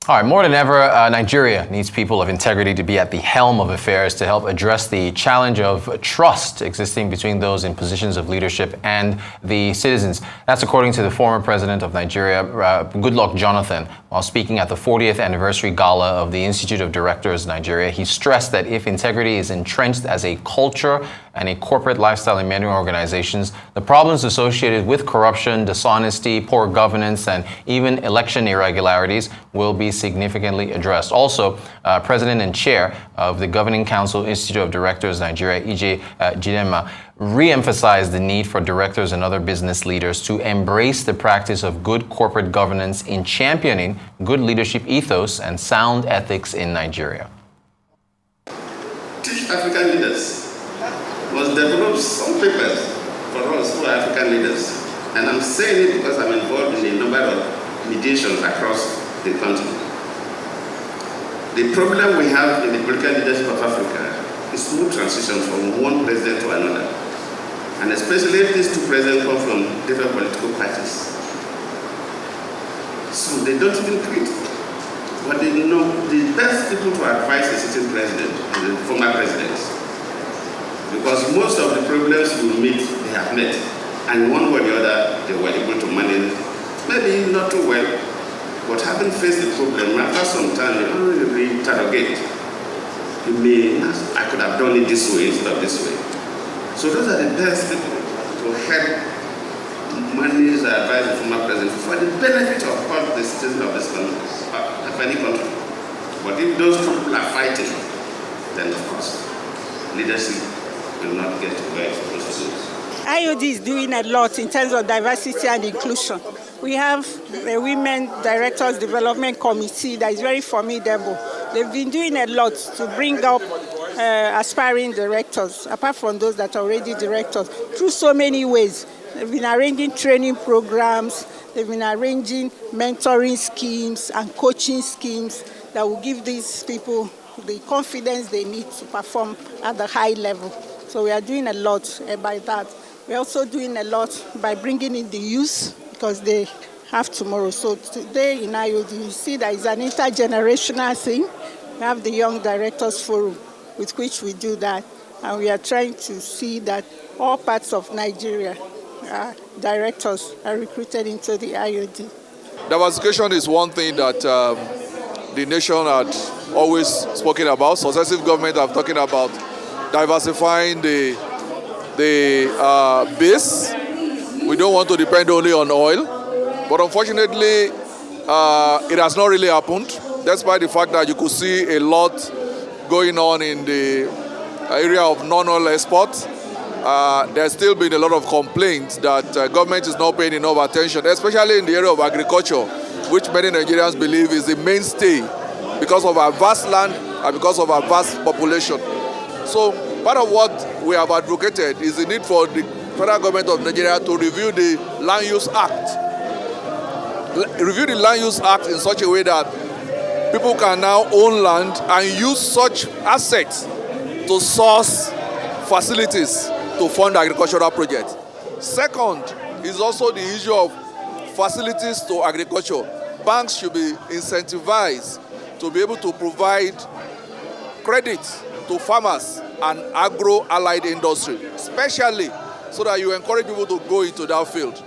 All right, more than ever, Nigeria needs people of integrity to be at the helm of affairs to help address the challenge of trust existing between those in positions of leadership and the citizens. That's according to the former president of Nigeria, Goodluck Jonathan, while speaking at the 40th anniversary gala of the Institute of Directors Nigeria. He stressed that if integrity is entrenched as a culture and a corporate lifestyle in many organizations, the problems associated with corruption, dishonesty, poor governance, and even election irregularities will be significantly addressed. Also, President and Chair of the Governing Council Institute of Directors Nigeria, EJ Jidema, re-emphasized the need for directors and other business leaders to embrace the practice of good corporate governance in championing good leadership ethos and sound ethics in Nigeria. Teach African leaders must develop some papers for us who are African leaders. And I'm saying it because I'm involved in a number of mediations across the country. The problem we have in the political leadership of Africa is smooth transition from one president to another. And especially if these two presidents come from different political parties. So they don't even quit. But they know the best people to advise a sitting president are the former presidents. Because most of the problems you meet, they have met. And one way or the other, they were able to manage, maybe not too well, but having faced the problem, after some time, you don't really interrogate. You may, I could have done it this way instead of this way. So those are the best people to help manage and advise the former president for the benefit of all the citizens of this country, of any country. But if those two people are fighting, then of course, leadership will not get to where it's supposed to go. IOD is doing a lot in terms of diversity and inclusion. We have a Women Directors Development Committee that is very formidable. They've been doing a lot to bring up aspiring directors, apart from those that are already directors, through so many ways. They've been arranging training programs, they've been arranging mentoring schemes and coaching schemes that will give these people the confidence they need to perform at the high level. So we are doing a lot by that. We're also doing a lot by bringing in the youth because they have tomorrow. So today in IOD, you see that it's an intergenerational thing. We have the Young Directors Forum with which we do that. And we are trying to see that all parts of Nigeria, directors are recruited into the IOD. Diversification is one thing that the nation had always spoken about. Successive governments have talking about diversifying the base. We don't want to depend only on oil, but unfortunately, it has not really happened, despite the fact that you could see a lot going on in the area of non-oil exports. There's still been a lot of complaints that government is not paying enough attention, especially in the area of agriculture, which many Nigerians believe is the mainstay because of our vast land and because of our vast population. So part of what we have advocated is the need for the federal government of Nigeria to review the Land Use Act. Review the Land Use Act in such a way that people can now own land and use such assets to source facilities to fund agricultural projects. Second is also the issue of facilities to agriculture. Banks should be incentivized to be able to provide credit to farmers and agro-allied industry, especially so that you encourage people to go into that field.